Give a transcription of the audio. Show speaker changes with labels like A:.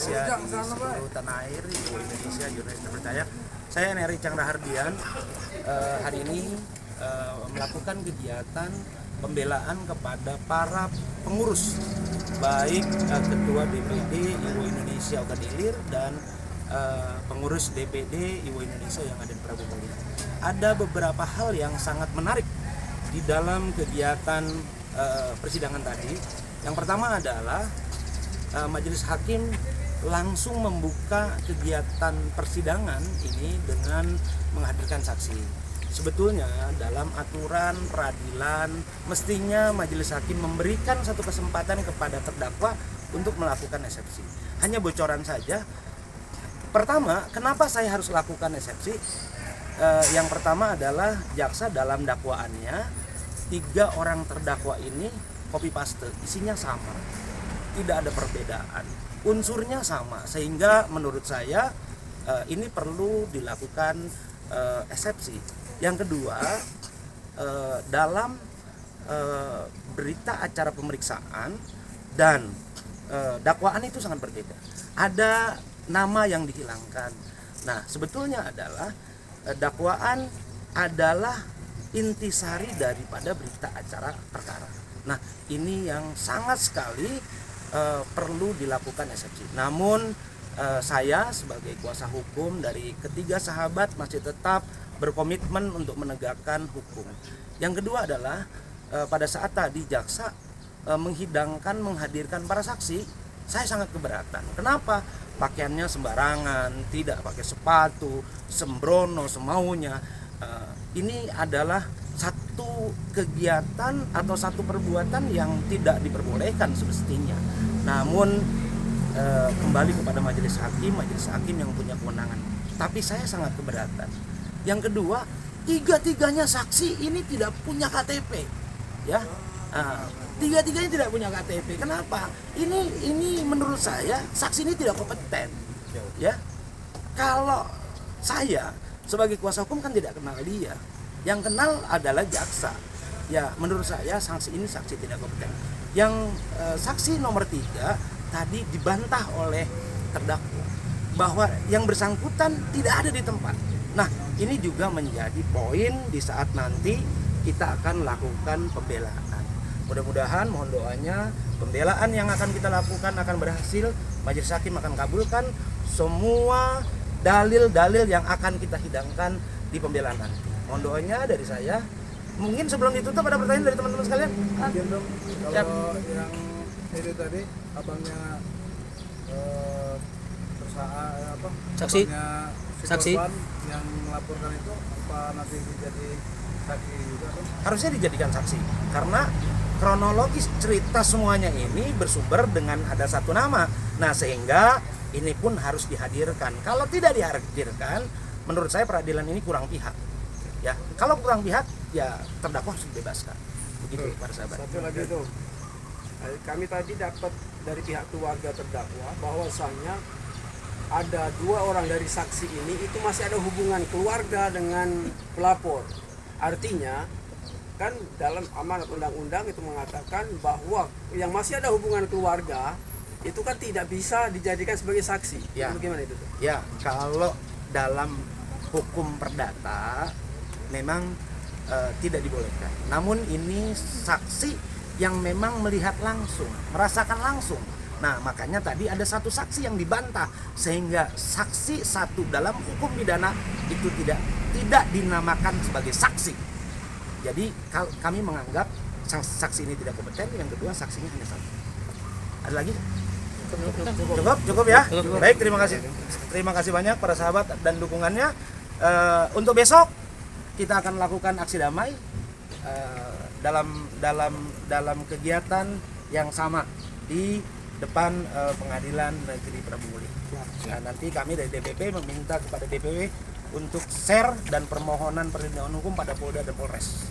A: Indonesia di seluruh tanah air, di Indonesia jurnalis terpercaya. Saya Neri Chandra Hardian hari ini melakukan kegiatan pembelaan kepada para pengurus, baik Ketua DPD IWO Indonesia Ogan Ilir dan pengurus DPD IWO Indonesia yang ada di Prabu Mulya. Ada beberapa hal yang sangat menarik di dalam kegiatan persidangan tadi. Yang pertama adalah majelis hakim langsung membuka kegiatan persidangan ini dengan menghadirkan saksi. Sebetulnya dalam aturan peradilan mestinya majelis hakim memberikan satu kesempatan kepada terdakwa untuk melakukan eksepsi. Hanya bocoran saja. Pertama, kenapa saya harus lakukan eksepsi? Yang pertama adalah jaksa dalam dakwaannya 3 orang terdakwa ini copy paste, isinya sama, tidak ada perbedaan, unsurnya sama, sehingga menurut saya ini perlu dilakukan eksepsi. Yang kedua, dalam berita acara pemeriksaan dan dakwaan itu sangat berbeda. Ada nama yang dihilangkan. Nah, sebetulnya adalah dakwaan adalah intisari daripada berita acara perkara. Nah, ini yang sangat sekali perlu dilakukan eksepsi. Namun saya sebagai kuasa hukum dari ketiga sahabat masih tetap berkomitmen untuk menegakkan hukum. Yang kedua adalah pada saat tadi jaksa menghadirkan para saksi, saya sangat keberatan. Kenapa? Pakaiannya sembarangan, tidak pakai sepatu, sembrono semaunya. Ini adalah satu kegiatan atau satu perbuatan yang tidak diperbolehkan semestinya. Namun kembali kepada majelis hakim yang punya kewenangan. Tapi saya sangat keberatan. Yang kedua, 3-tiganya saksi ini tidak punya KTP, ya. 3-tiganya tidak punya KTP. Kenapa? Ini menurut saya saksi ini tidak kompeten, ya. Kalau saya sebagai kuasa hukum kan tidak kenal dia. Yang kenal adalah jaksa. Ya, menurut saya saksi ini saksi tidak kompeten. Yang saksi nomor 3 tadi dibantah oleh terdakwa bahwa yang bersangkutan tidak ada di tempat. Nah, ini juga menjadi poin di saat nanti kita akan lakukan pembelaan. Mudah-mudahan, mohon doanya, pembelaan yang akan kita lakukan akan berhasil. Majelis hakim akan kabulkan semua dalil-dalil yang akan kita hidangkan di pembelaan nanti. Mohon doanya dari saya. Mungkin sebelum ditutup ada pertanyaan dari teman-teman sekalian?
B: Mungkin dong, kalau yang itu tadi abangnya
A: Saksi.
B: abangnya si
A: Saksi.
B: korban yang melaporkan itu apa nanti jadi saksi juga dong?
A: Harusnya dijadikan saksi karena kronologis cerita semuanya ini bersumber dengan ada satu nama. Nah, sehingga ini pun harus dihadirkan. Kalau tidak dihadirkan, menurut saya peradilan ini kurang pihak. Ya, kalau kurang pihak, ya terdakwa harus dibebaskan. Begitu para sahabat.
C: Satu lagi tuh, kami tadi dapat dari pihak keluarga terdakwa bahwasannya ada 2 orang dari saksi ini itu masih ada hubungan keluarga dengan pelapor. Artinya kan dalam amanat undang-undang itu mengatakan bahwa yang masih ada hubungan keluarga itu kan tidak bisa dijadikan sebagai saksi.
A: Ya.
C: Bagaimana itu?
A: Ya, kalau dalam hukum perdata memang tidak dibolehkan. Namun ini saksi yang memang melihat langsung, merasakan langsung. Nah, makanya tadi ada satu saksi yang dibantah sehingga saksi satu dalam hukum pidana itu tidak dinamakan sebagai saksi. Jadi kami menganggap saksi ini tidak kompeten. Yang kedua, saksinya hanya satu. Ada lagi? Cukup ya. Baik, terima kasih banyak para sahabat dan dukungannya. Untuk besok kita akan lakukan aksi damai dalam kegiatan yang sama di depan Pengadilan Negeri Prabu Mulya. Nah, nanti kami dari DPP meminta kepada DPW untuk share dan permohonan perlindungan hukum pada Polda dan Polres.